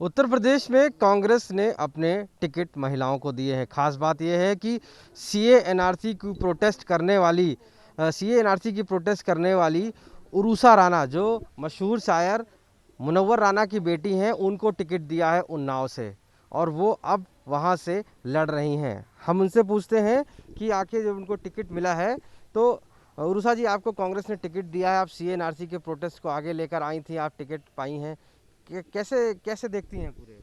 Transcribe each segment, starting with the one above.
उत्तर प्रदेश में कांग्रेस ने अपने टिकट महिलाओं को दिए हैं। खास बात यह है कि सीए एनआरसी की प्रोटेस्ट करने वाली उरूसा राणा, जो मशहूर शायर मुनव्वर राणा की बेटी हैं, उनको टिकट दिया है उन्नाव से और वो अब वहां से लड़ रही हैं। हम उनसे पूछते हैं कि आखिर जब उनको टिकट मिला है तो उरूसा जी, आपको कांग्रेस ने टिकट दिया है, आप सीए एनआरसी के प्रोटेस्ट को आगे लेकर आई थी, आप टिकट पाई हैं, कैसे कैसे देखती हैं पूरे?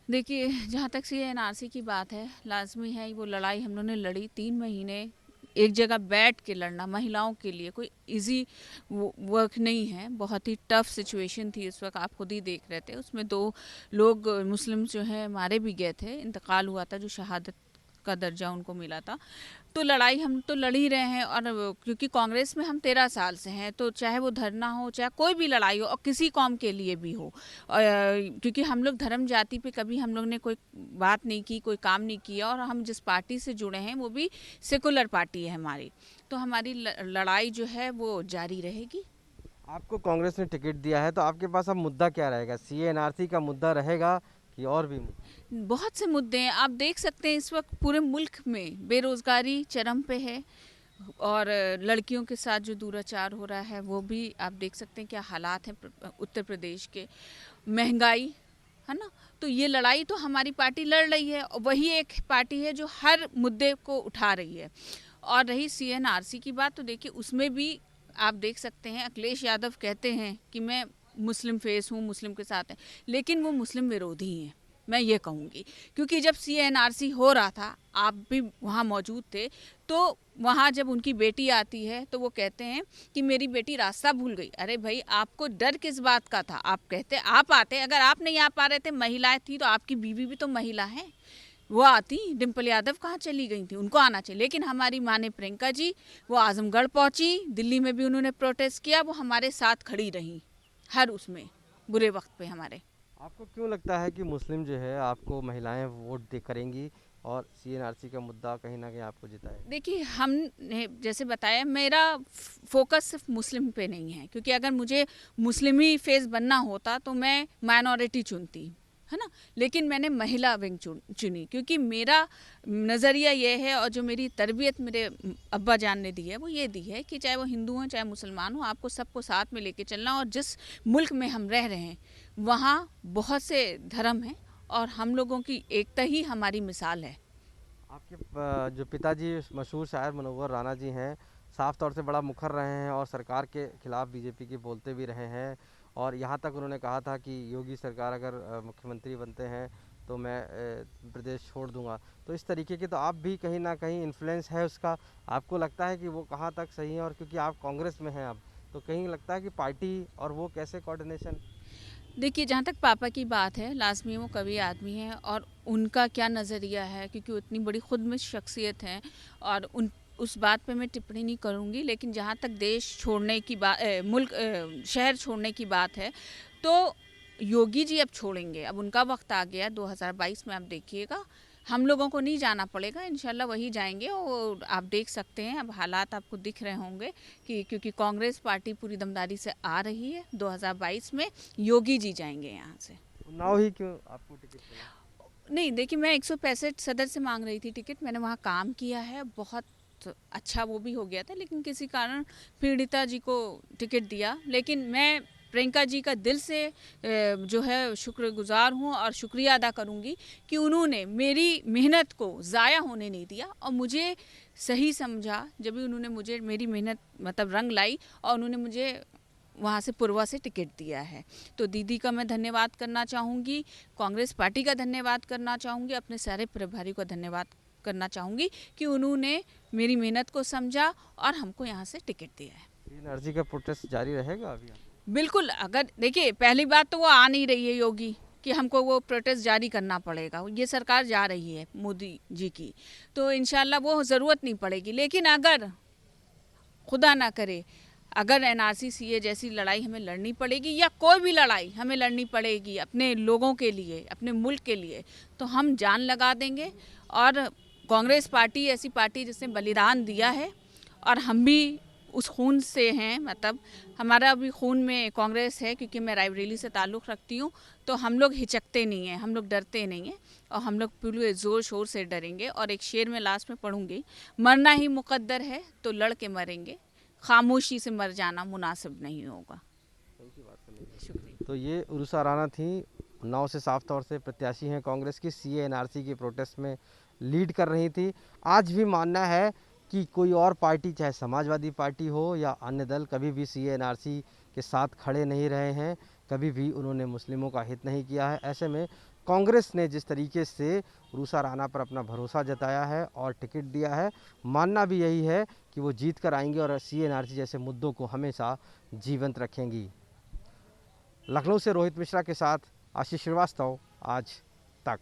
देखिए, जहाँ तक सी एनआरसी की बात है, लाज़मी है वो लड़ाई हम लोगों ने लड़ी 3 महीने एक जगह बैठ के लड़ना महिलाओं के लिए कोई इजी वर्क नहीं है। बहुत ही टफ सिचुएशन थी उस वक्त, आप खुद ही देख रहे थे। उसमें 2 लोग मुस्लिम जो है मारे भी गए थे, इंतकाल हुआ था, जो शहादत का दर्जा उनको मिला था। तो लड़ाई हम तो लड़ ही रहे हैं, और क्योंकि कांग्रेस में हम 13 साल से हैं, तो चाहे वो धरना हो, चाहे कोई भी लड़ाई हो, और किसी कौम के लिए भी हो, क्योंकि हम लोग धर्म जाति पे कभी हम लोग ने कोई बात नहीं की, कोई काम नहीं किया, और हम जिस पार्टी से जुड़े हैं वो भी सेकुलर पार्टी है हमारी, तो हमारी लड़ाई जो है वो जारी रहेगी। आपको कांग्रेस ने टिकट दिया है तो आपके पास अब मुद्दा क्या रहेगा? सीए एनआरसी का मुद्दा रहेगा कि और भी बहुत से मुद्दे हैं, आप देख सकते हैं इस वक्त पूरे मुल्क में बेरोजगारी चरम पे है, और लड़कियों के साथ जो दुराचार हो रहा है वो भी आप देख सकते हैं क्या हालात हैं उत्तर प्रदेश के। महंगाई है ना, तो ये लड़ाई तो हमारी पार्टी लड़ रही है, और वही एक पार्टी है जो हर मुद्दे को उठा रही है। और रही सीएनआरसी की बात, तो देखिए उसमें भी आप देख सकते हैं, अखिलेश यादव कहते हैं कि मैं मुस्लिम फेस हूँ, मुस्लिम के साथ हैं, लेकिन वो मुस्लिम विरोधी हैं, मैं ये कहूँगी। क्योंकि जब सीएनआरसी हो रहा था, आप भी वहाँ मौजूद थे, तो वहाँ जब उनकी बेटी आती है तो वो कहते हैं कि मेरी बेटी रास्ता भूल गई। अरे भाई, आपको डर किस बात का था? आप कहते आप आते, अगर आप नहीं आ पा रहे थे, महिलाएं थी, तो आपकी बीवी भी तो महिला है, वो आती। डिम्पल यादव कहाँ चली गई थी? उनको आना चाहिए। लेकिन हमारी माँ ने, प्रियंका जी, वो आजमगढ़ पहुंची, दिल्ली में भी उन्होंने प्रोटेस्ट किया, वो हमारे साथ खड़ी रही हर उसमें, बुरे वक्त पे हमारे। आपको क्यों लगता है कि मुस्लिम जो है आपको महिलाएं वोट दे करेंगी और सीएनआरसी का मुद्दा कहीं ना कहीं आपको जिताएगा? देखिए, हमने जैसे बताया, मेरा फोकस सिर्फ मुस्लिम पे नहीं है, क्योंकि अगर मुझे मुस्लिम ही फेस बनना होता तो मैं माइनॉरिटी चुनती, है ना। लेकिन मैंने महिला विंग चुनी, क्योंकि मेरा नज़रिया ये है, और जो मेरी तरबियत मेरे अब्बा जान ने दी है, वो ये दी है कि चाहे वो हिंदू हो चाहे मुसलमान हो, आपको सबको साथ में लेके चलना। और जिस मुल्क में हम रह रहे हैं वहाँ बहुत से धर्म हैं, और हम लोगों की एकता ही हमारी मिसाल है। आपके जो पिताजी मशहूर शायर मुनव्वर राणा जी हैं, साफ तौर से बड़ा मुखर रहे हैं और सरकार के खिलाफ बीजेपी की बोलते भी रहे हैं, और यहाँ तक उन्होंने कहा था कि योगी सरकार अगर मुख्यमंत्री बनते हैं तो मैं प्रदेश छोड़ दूंगा। तो इस तरीके की तो आप भी कहीं ना कहीं इन्फ्लुएंस है उसका। आपको लगता है कि वो कहाँ तक सही है? और क्योंकि आप कांग्रेस में हैं अब, तो कहीं लगता है कि पार्टी और वो कैसे कोऑर्डिनेशन? देखिए, जहाँ तक पापा की बात है, लाज़मी वो कवि आदमी हैं, और उनका क्या नज़रिया है, क्योंकि वो इतनी बड़ी खुद में शख्सियत हैं, और उन उस बात पे मैं टिप्पणी नहीं करूँगी। लेकिन जहाँ तक देश छोड़ने की बात, शहर छोड़ने की बात है, तो योगी जी अब छोड़ेंगे, अब उनका वक्त आ गया 2022 में। आप देखिएगा, हम लोगों को नहीं जाना पड़ेगा, इंशाल्लाह वही जाएंगे। और आप देख सकते हैं, अब हालात आपको दिख रहे होंगे कि क्योंकि कांग्रेस पार्टी पूरी दमदारी से आ रही है, 2022 में योगी जी जाएंगे यहाँ से। उन्नाव ही क्यों आपको टिकट मिला? नहीं, देखिए, मैं 165 सदर से मांग रही थी टिकट, मैंने वहाँ काम किया है, बहुत अच्छा वो भी हो गया था, लेकिन किसी कारण पीड़िता जी को टिकट दिया। लेकिन मैं प्रियंका जी का दिल से जो है शुक्रगुजार हूँ, और शुक्रिया अदा करूँगी कि उन्होंने मेरी मेहनत को ज़ाया होने नहीं दिया, और मुझे सही समझा जब भी उन्होंने मुझे मेरी मेहनत मतलब रंग लाई, और उन्होंने मुझे वहाँ से पूर्वा से टिकट दिया है। तो दीदी का मैं धन्यवाद करना चाहूँगी, कांग्रेस पार्टी का धन्यवाद करना चाहूँगी, अपने सारे प्रभारी को धन्यवाद करना चाहूँगी कि उन्होंने मेरी मेहनत को समझा और हमको यहाँ से टिकट दिया है। एनर्जी का प्रोटेस्ट जारी रहेगा अभी? बिल्कुल, अगर देखिए, पहली बात तो वो आ नहीं रही है योगी कि हमको वो प्रोटेस्ट जारी करना पड़ेगा, ये सरकार जा रही है मोदी जी की, तो इंशाल्लाह वो ज़रूरत नहीं पड़ेगी। लेकिन अगर खुदा ना करे, अगर एनआरसी सीए जैसी लड़ाई हमें लड़नी पड़ेगी, या कोई भी लड़ाई हमें लड़नी पड़ेगी अपने लोगों के लिए, अपने मुल्क के लिए, तो हम जान लगा देंगे। और कांग्रेस पार्टी ऐसी पार्टी जिसने बलिदान दिया है, और हम भी उस खून से हैं, मतलब हमारा भी खून में कांग्रेस है, क्योंकि मैं रायबरेली से ताल्लुक़ रखती हूँ। तो हम लोग हिचकते नहीं हैं, हम लोग डरते नहीं हैं, और हम लोग पूरे ज़ोर शोर से डरेंगे। और एक शेर में लास्ट में पढ़ूंगी, मरना ही मुकद्दर है तो लड़ के मरेंगे, खामोशी से मर जाना मुनासिब नहीं होगा। शुक्रिया। तो ये उरुसा राणा थी, उन्नाव से साफ तौर से प्रत्याशी हैं कांग्रेस की, सीए एनआरसी की प्रोटेस्ट में लीड कर रही थी। आज भी मानना है कि कोई और पार्टी, चाहे समाजवादी पार्टी हो या अन्य दल, कभी भी सीए एनआरसी के साथ खड़े नहीं रहे हैं, कभी भी उन्होंने मुस्लिमों का हित नहीं किया है। ऐसे में कांग्रेस ने जिस तरीके से उरुसा राणा पर अपना भरोसा जताया है और टिकट दिया है, मानना भी यही है कि वो जीत कर आएंगे और सीए एनआरसी जैसे मुद्दों को हमेशा जीवंत रखेंगी। लखनऊ से रोहित मिश्रा के साथ आशीष श्रीवास्तव, आज तक।